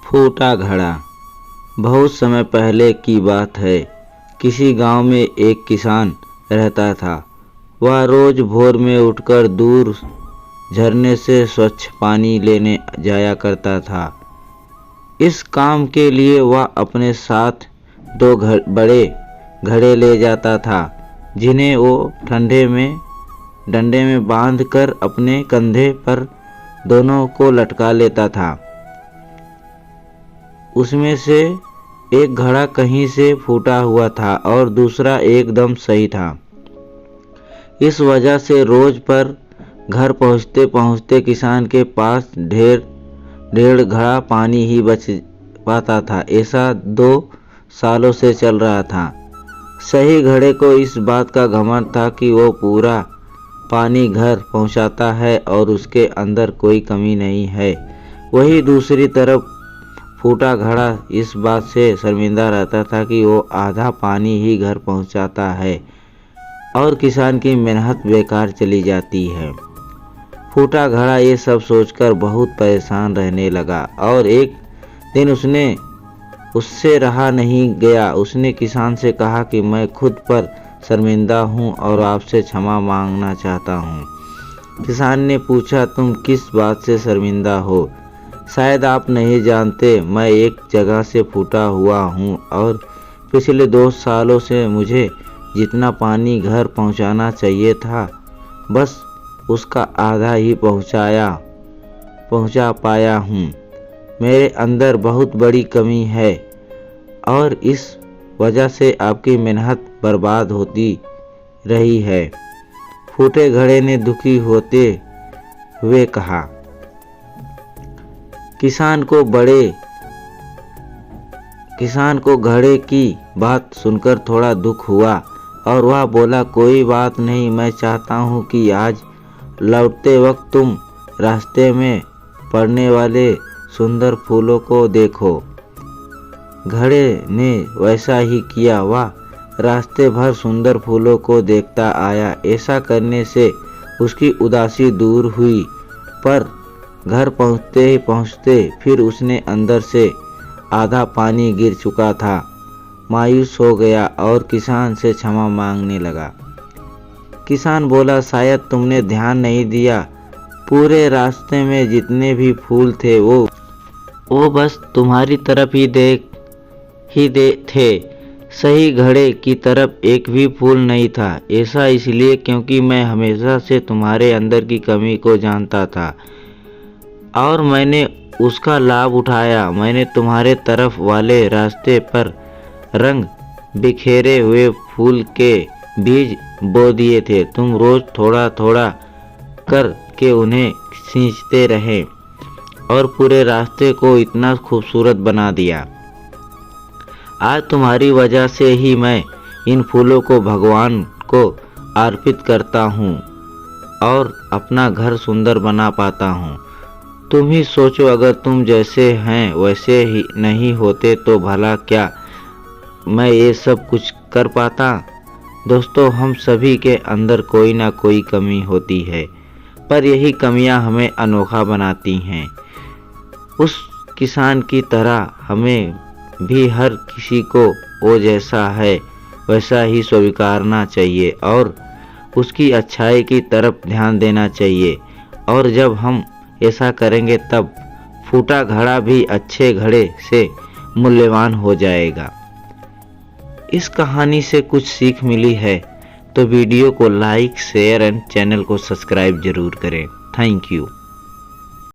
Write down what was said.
फूटा घड़ा। बहुत समय पहले की बात है। किसी गांव में एक किसान रहता था। वह रोज भोर में उठकर दूर झरने से स्वच्छ पानी लेने जाया करता था। इस काम के लिए वह अपने साथ दो बड़े घड़े ले जाता था, जिन्हें वो डंडे में बांधकर अपने कंधे पर दोनों को लटका लेता था। उसमें से एक घड़ा कहीं से फूटा हुआ था और दूसरा एकदम सही था। इस वजह से रोज पर घर पहुंचते पहुंचते किसान के पास डेढ़ घड़ा पानी ही बच पाता था। ऐसा 2 सालों से चल रहा था। सही घड़े को इस बात का घमंड था कि वो पूरा पानी घर पहुंचाता है और उसके अंदर कोई कमी नहीं है। वही दूसरी तरफ फूटा घड़ा इस बात से शर्मिंदा रहता था कि वो आधा पानी ही घर पहुंचाता है और किसान की मेहनत बेकार चली जाती है। फूटा घड़ा ये सब सोचकर बहुत परेशान रहने लगा और एक दिन उससे रहा नहीं गया। उसने किसान से कहा कि मैं खुद पर शर्मिंदा हूँ और आपसे क्षमा मांगना चाहता हूँ। किसान ने पूछा, तुम किस बात से शर्मिंदा हो? शायद आप नहीं जानते, मैं एक जगह से फूटा हुआ हूँ और पिछले 2 सालों से मुझे जितना पानी घर पहुँचाना चाहिए था, बस उसका आधा ही पहुँचा पाया हूँ। मेरे अंदर बहुत बड़ी कमी है और इस वजह से आपकी मेहनत बर्बाद होती रही है। फूटे घड़े ने दुखी होते हुए कहा। किसान को घड़े की बात सुनकर थोड़ा दुख हुआ और वह बोला, कोई बात नहीं, मैं चाहता हूँ कि आज लौटते वक्त तुम रास्ते में पड़ने वाले सुंदर फूलों को देखो। घड़े ने वैसा ही किया। वह रास्ते भर सुंदर फूलों को देखता आया। ऐसा करने से उसकी उदासी दूर हुई, पर घर पहुँचते फिर उसने अंदर से आधा पानी गिर चुका था। मायूस हो गया और किसान से क्षमा मांगने लगा। किसान बोला, शायद तुमने ध्यान नहीं दिया। पूरे रास्ते में जितने भी फूल थे वो बस तुम्हारी तरफ ही थे। सही घड़े की तरफ एक भी फूल नहीं था। ऐसा इसलिए क्योंकि मैं हमेशा से तुम्हारे अंदर की कमी को जानता था और मैंने उसका लाभ उठाया। मैंने तुम्हारे तरफ वाले रास्ते पर रंग बिखेरे हुए फूल के बीज बो दिए थे। तुम रोज थोड़ा थोड़ा करके उन्हें सींचते रहे और पूरे रास्ते को इतना खूबसूरत बना दिया। आज तुम्हारी वजह से ही मैं इन फूलों को भगवान को अर्पित करता हूँ और अपना घर सुंदर बना पाता हूँ। तुम ही सोचो, अगर तुम जैसे हैं वैसे ही नहीं होते तो भला क्या मैं ये सब कुछ कर पाता? दोस्तों, हम सभी के अंदर कोई ना कोई कमी होती है, पर यही कमियां हमें अनोखा बनाती हैं। उस किसान की तरह हमें भी हर किसी को वो जैसा है वैसा ही स्वीकारना चाहिए और उसकी अच्छाई की तरफ ध्यान देना चाहिए। और जब हम ऐसा करेंगे तब फूटा घड़ा भी अच्छे घड़े से मूल्यवान हो जाएगा। इस कहानी से कुछ सीख मिली है तो वीडियो को लाइक, शेयर एंड चैनल को सब्सक्राइब जरूर करें। Thank you.